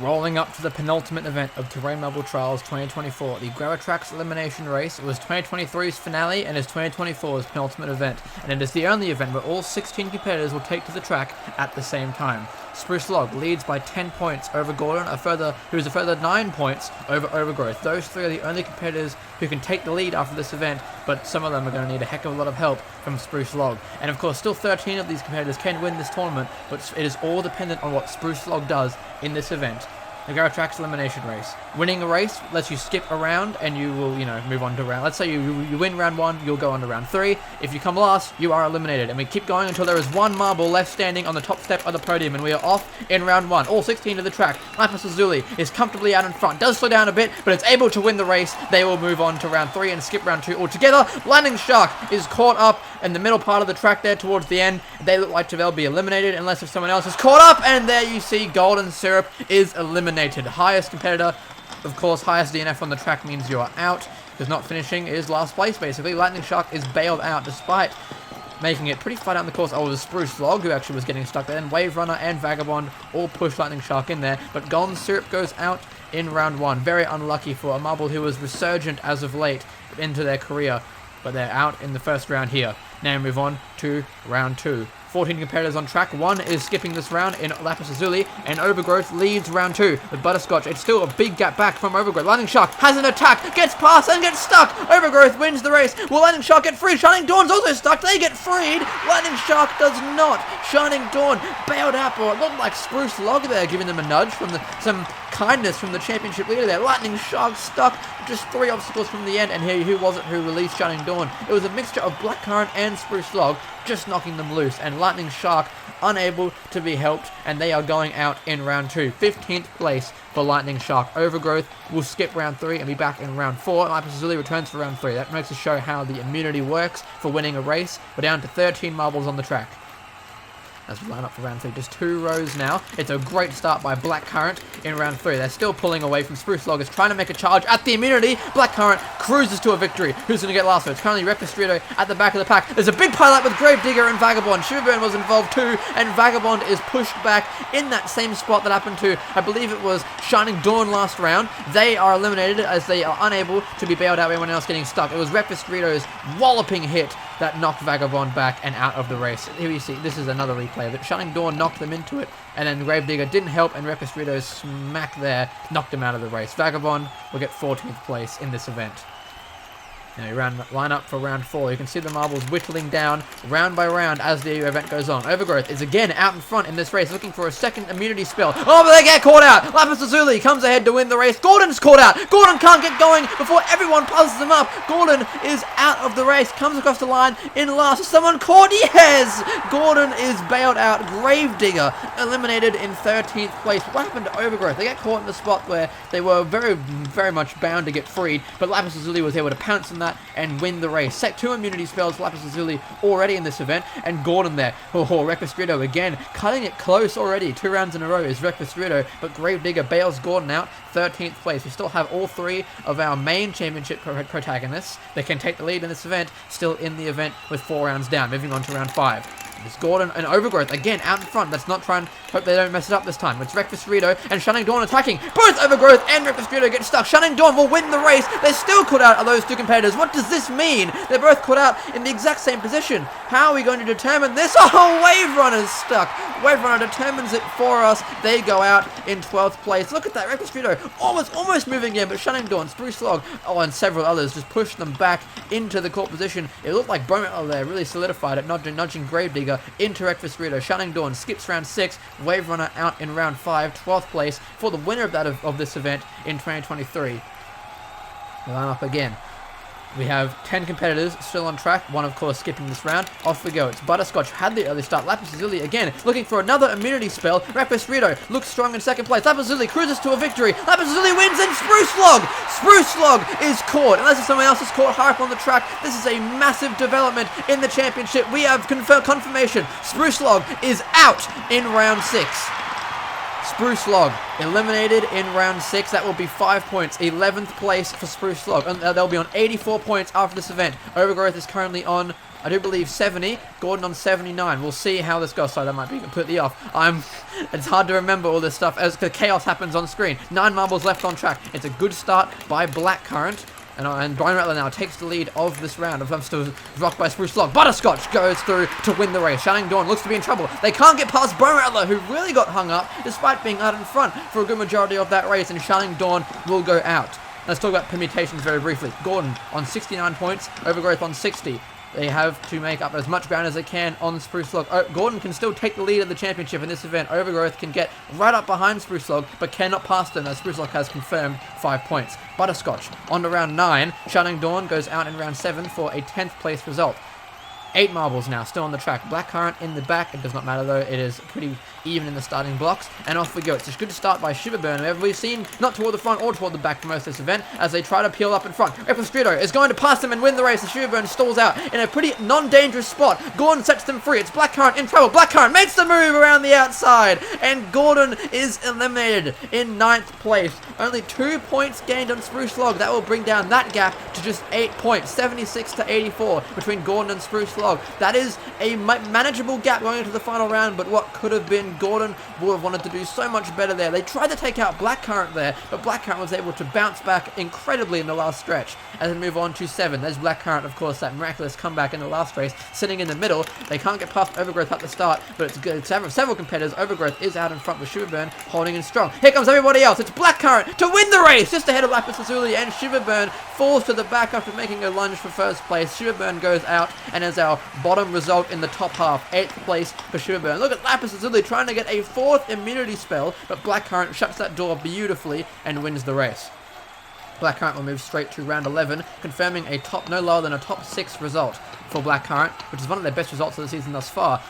Rolling up to the penultimate event of Terrain Marble Trials 2024, the Gravitrax Elimination Race. It was 2023's finale and is 2024's penultimate event, and it is the only event where all 16 competitors will take to the track at the same time. Spruce Log leads by 10 points over Gordon, who is a further 9 points over Overgrowth. Those three are the only competitors who can take the lead after this event, but some of them are going to need a heck of a lot of help from Spruce Log. And of course, still 13 of these competitors can win this tournament, but it is all dependent on what Spruce Log does in this event. The Gravitrax Elimination Race. Winning a race lets you skip a round and you will, move on to round. Let's say you win round 1, you'll go on to round 3. If you come last, you are eliminated. And we keep going until there is one marble left standing on the top step of the podium. And we are off in round 1. All 16 of the track. Lapis Lazuli is comfortably out in front. Does slow down a bit, but it's able to win the race. They will move on to round 3 and skip round 2 altogether. Lightning Shark is caught up in the middle part of the track there towards the end. They look like they'll be eliminated unless if someone else is caught up. And there you see Golden Syrup is eliminated. Highest competitor, of course, highest DNF on the track means you are out, because not finishing is last place, basically. Lightning Shark is bailed out, despite making it pretty far down the course. Oh, it was Spruce Log who actually was getting stuck there, and Wave Runner and Vagabond all push Lightning Shark in there, but Golden Syrup goes out in round 1. Very unlucky for a marble who was resurgent as of late into their career, but they're out in the first round here. Now we move on to round 2. 14 competitors on track. 1 is skipping this round in Lapis Lazuli, and Overgrowth leads round 2 with Butterscotch. It's still a big gap back from Overgrowth. Lightning Shark has an attack, gets past and gets stuck. Overgrowth wins the race. Will Lightning Shark get free? Shining Dawn's also stuck. They get freed. Lightning Shark does not. Shining Dawn bailed out, or it looked like Spruce Log there, giving them a nudge from some kindness from the championship leader there. Lightning Shark stuck just 3 obstacles from the end, and here, who was it who released Shining Dawn? It was a mixture of Blackcurrant and Spruce Log, just knocking them loose, and Lightning Shark unable to be helped, and they are going out in round 2. 15th place for Lightning Shark. Overgrowth will skip round 3 and be back in round 4. Lapis Lazuli returns for round 3. That makes us show how the immunity works for winning a race. We're down to 13 marbles on the track as we line up for round 3. Just 2 rows now. It's a great start by Blackcurrant in round 3. They're still pulling away from Spruce Log. Is trying to make a charge at the immunity. Blackcurrant cruises to a victory. Who's going to get last? So it's currently Repistrito at the back of the pack. There's a big pileup with Gravedigger and Vagabond. Shiverburn was involved too, and Vagabond is pushed back in that same spot that happened to, I believe it was Shining Dawn last round. They are eliminated as they are unable to be bailed out by anyone else getting stuck. It was Repistrito's walloping hit that knocked Vagabond back and out of the race. Here you see, this is another replay of it. Shining Dawn knocked them into it, and then Gravedigger didn't help, and Repistrito's smack there knocked him out of the race. Vagabond will get 14th place in this event. Now we line up for round 4. You can see the marbles whittling down round by round as the event goes on. Overgrowth is again out in front in this race, looking for a second immunity spell. Oh, but they get caught out. Lapis Lazuli comes ahead to win the race. Gordon's caught out. Gordon can't get going before everyone puzzles him up. Gordon is out of the race, comes across the line in last. Is someone caught? Yes! Gordon is bailed out. Gravedigger eliminated in 13th place. What happened to Overgrowth? They get caught in the spot where they were very, very much bound to get freed, but Lapis Lazuli was able to pounce on that and win the race. Set 2 immunity spells for Lapis Lazuli already in this event, and Gordon there. Repistrito again, cutting it close already. 2 rounds in a row is Repistrito, but Gravedigger bails Gordon out. 13th place. We still have all 3 of our main championship protagonists that can take the lead in this event, still in the event with 4 rounds down. Moving on to round 5. It's Gordon and Overgrowth again out in front. Let's not try and hope they don't mess it up this time. It's Repistrito and Shining Dawn attacking. Both Overgrowth and Repistrito get stuck. Shining Dawn will win the race. They're still caught out of those 2 competitors. What does this mean? They're both caught out in the exact same position. How are we going to determine this? Oh, Wave Runner's stuck. Wave Runner determines it for us. They go out in 12th place. Look at that. Repistrito almost moving in, but Shining Dawn, Spruce Log, and several others just pushed them back into the court position. It looked like Bone Metal there really solidified it, nudging Gravedigger into Repistrito. Shining Dawn skips round 6. Wave Runner out in round 5, 12th place for the winner of this event in 2023. We line up again. We have 10 competitors still on track, 1 of course skipping this round. Off we go. It's Butterscotch had the early start. Lapis Lazuli again looking for another immunity spell. Repistrito looks strong in 2nd place. Lapis Lazuli cruises to a victory. Lapis Lazuli wins, and Spruce Log is caught. Unless if someone else is caught higher up on the track, this is a massive development in the championship. We have confirmation. Spruce Log is out in round 6. Spruce Log eliminated in round 6. That will be 5 points. 11th place for Spruce Log. And they'll be on 84 points after this event. Overgrowth is currently on I do believe 70. Gordon on 79. We'll see how this goes. Sorry, that might be completely off. It's hard to remember all this stuff as the chaos happens on screen. 9 marbles left on track. It's a good start by Blackcurrant. And Bone Rattler now takes the lead of this round. I'm still rocked by Spruce Log. Butterscotch goes through to win the race. Shining Dawn looks to be in trouble. They can't get past Bone Rattler, who really got hung up despite being out in front for a good majority of that race. And Shining Dawn will go out. Let's talk about permutations very briefly. Gordon on 69 points, Overgrowth on 60. They have to make up as much ground as they can on Spruce Log. Gordon can still take the lead of the championship in this event. Overgrowth can get right up behind Spruce Log, but cannot pass them as Spruce Log has confirmed 5 points. Butterscotch on to round 9. Shining Dawn goes out in round 7 for a 10th place result. 8 marbles now, still on the track. Blackcurrant in the back. It does not matter though. It is pretty even in the starting blocks. And off we go. It's a good start by Shiverburn, who we've seen not toward the front or toward the back for most of this event, as they try to peel up in front. Epistrito is going to pass them and win the race. And Shiverburn stalls out in a pretty non-dangerous spot. Gordon sets them free. It's Blackcurrant in trouble. Blackcurrant makes the move around the outside. And Gordon is eliminated in 9th place. Only 2 points gained on Spruce Log. That will bring down that gap to just 8 points. 76 to 84 between Gordon and Spruce Log. That is a manageable gap going into the final round, but what could have been, Gordon would have wanted to do so much better there. They tried to take out Blackcurrant there, but Blackcurrant was able to bounce back incredibly in the last stretch. As they move on to 7, there's Blackcurrant, of course, that miraculous comeback in the last race, sitting in the middle. They can't get past Overgrowth at the start, but it's good. Several competitors. Overgrowth is out in front with Shiverburn, holding in strong. Here comes everybody else. It's Blackcurrant to win the race, just ahead of Lapis Lazuli, and Shiverburn falls to the back after making a lunge for first place. Shiverburn goes out and is our bottom result in the top half. 8th place for Shiverburn. Look at Lapis Lazuli trying to get a 4th immunity spell, but Blackcurrant shuts that door beautifully and wins the race. Blackcurrant will move straight to round 11, confirming a no lower than a top 6 result for Blackcurrant, which is one of their best results of the season thus far.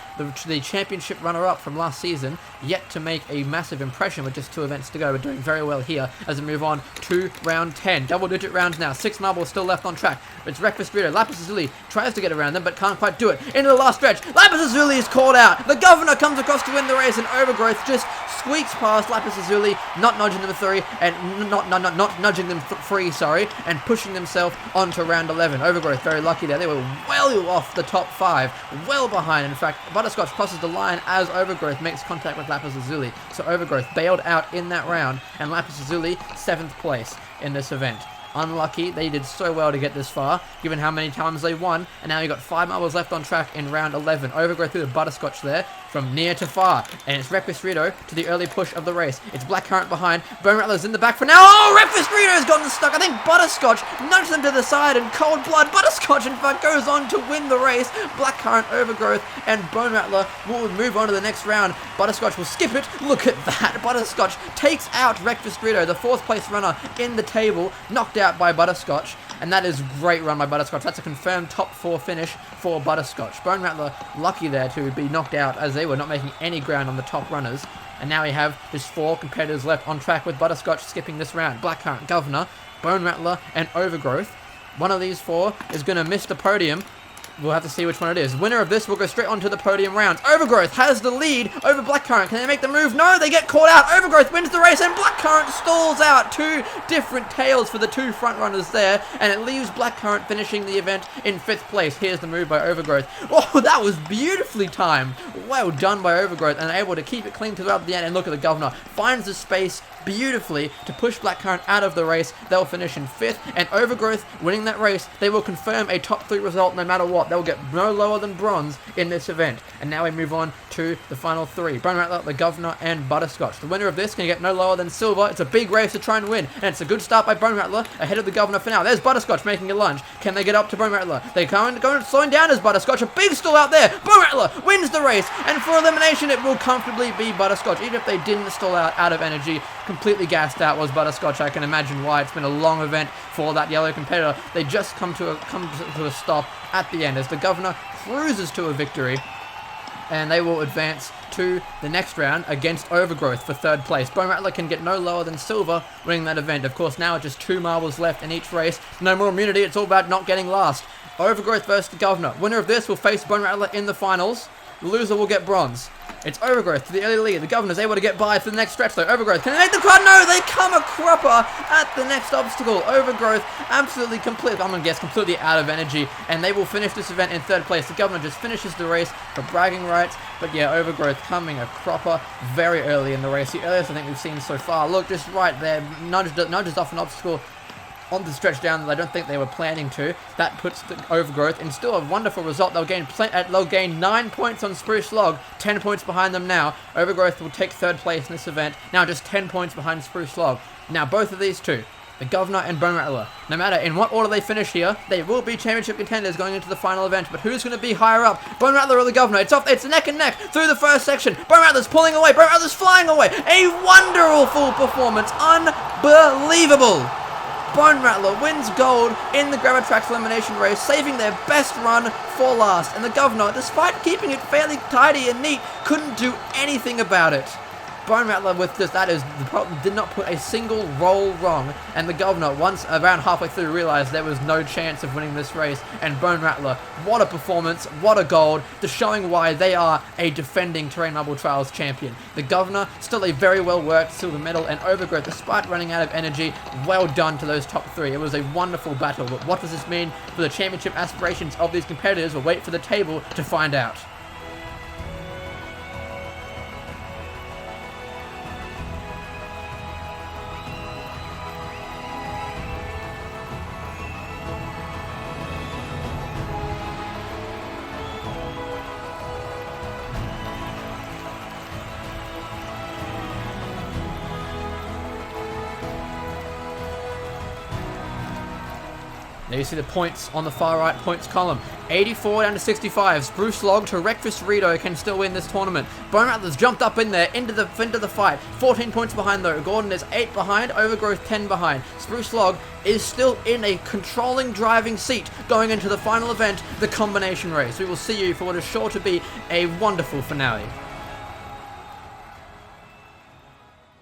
The championship runner-up from last season, yet to make a massive impression with just 2 events to go, but doing very well here as we move on to round 10. Double-digit rounds now. 6 marbles still left on track. It's Breakfast Rito. Lapis Lazuli tries to get around them, but can't quite do it. Into the last stretch. Lapis Lazuli is called out. The Governor comes across to win the race, and Overgrowth just squeaks past Lapis Lazuli, not nudging them free, and not nudging them free, and pushing themselves onto round 11. Overgrowth very lucky there. They were well off the top 5, well behind. In fact, Butterscotch crosses the line as Overgrowth makes contact with Lapis Lazuli. So Overgrowth bailed out in that round, and Lapis Lazuli 7th place in this event. Unlucky, they did so well to get this far, given how many times they won, and now you got 5 marbles left on track in round 11. Overgrowth through the Butterscotch there, from near to far, and it's Requistrito to the early push of the race. It's Blackcurrant behind, Bone Rattler's in the back for now. Oh, Requistrito's gotten stuck. I think Butterscotch nudged them to the side in cold blood. Butterscotch, in fact, goes on to win the race. Blackcurrant, Overgrowth, and Bone Rattler will move on to the next round. Butterscotch will skip it. Look at that. Butterscotch takes out Requistrito, the 4th place runner in the table, knocked out by Butterscotch, and that is great run by Butterscotch. That's a confirmed top 4 finish for Butterscotch. Bone Rattler lucky there to be knocked out, as they were not making any ground on the top runners. And now we have just 4 competitors left on track, with Butterscotch skipping this round. Blackcurrant, Governor, Bone Rattler, and Overgrowth. One of these 4 is going to miss the podium. We'll have to see which one it is. Winner of this will go straight onto the podium rounds. Overgrowth has the lead over Blackcurrant. Can they make the move? No, they get caught out. Overgrowth wins the race, and Blackcurrant stalls out. 2 different tails for the 2 front runners there, and it leaves Blackcurrant finishing the event in 5th place. Here's the move by Overgrowth. Oh, that was beautifully timed. Well done by Overgrowth, and able to keep it clean throughout the end. And look at the Governor. Finds the space beautifully to push Blackcurrant out of the race. They'll finish in 5th, and Overgrowth winning that race, they will confirm a top 3 result no matter what. They'll get no lower than bronze in this event. And now we move on to the final 3. Bone Rattler, the Governor, and Butterscotch. The winner of this can get no lower than silver. It's a big race to try and win, and it's a good start by Bone Rattler ahead of the Governor for now. There's Butterscotch making a lunge. Can they get up to Bone Rattler? They can't go slowing down as Butterscotch. A big stall out there. Bone Rattler wins the race, and for elimination it will comfortably be Butterscotch, even if they didn't stall out of energy. Completely gassed out was Butterscotch. I can imagine why. It's been a long event for that yellow competitor. They just come to a stop at the end as the Governor cruises to a victory, and they will advance to the next round against Overgrowth for 3rd place. Bone Rattler can get no lower than silver winning that event. Of course, now just 2 marbles left in each race. No more immunity. It's all about not getting last. Overgrowth versus the Governor. Winner of this will face Bone Rattler in the finals. The loser will get bronze. It's Overgrowth to the early lead. The Governor's able to get by for the next stretch though. Overgrowth, can they make the quad? No, they come a cropper at the next obstacle. Overgrowth absolutely I'm going to guess completely out of energy, and they will finish this event in third place. The Governor just finishes the race for bragging rights, but yeah, Overgrowth coming a cropper very early in the race. The earliest I think we've seen so far. Look, just right there, nudges off an obstacle on the stretch down that I don't think they were planning to. That puts the Overgrowth in still a wonderful result. They'll gain 9 points on Spruce Log, 10 points behind them now. Overgrowth will take third place in this event, now just 10 points behind Spruce Log. Now both of these two, the Governor and Bone Rattler, no matter in what order they finish here, they will be championship contenders going into the final event. But who's going to be higher up, Bone Rattler or the Governor? It's neck and neck through the first section. Bone Rattler's pulling away, Bone Rattler's flying away. A wonderful performance, unbelievable. Bone Rattler wins gold in the Gravitrax Elimination Race, saving their best run for last. And the Governor, despite keeping it fairly tidy and neat, couldn't do anything about it. Bone Rattler with this, that is the problem, did not put a single roll wrong, and the Governor, once around halfway through, realized there was no chance of winning this race. And Bone Rattler, what a performance, what a gold, just showing why they are a defending Terrain Marble Trials champion. The Governor, still a very well worked silver medal, and Overgrowth, despite running out of energy, well done to those top three. It was a wonderful battle, but what does this mean for the championship aspirations of these competitors? We'll wait for the table to find out. There you see the points on the far right points column. 84 down to 65. Spruce Log to Rectus Rito can still win this tournament. Bone Rattler's jumped up in there into the fight. 14 points behind though. Gordon is 8 behind. Overgrowth 10 behind. Spruce Log is still in a controlling driving seat going into the final event, the combination race. We will see you for what is sure to be a wonderful finale.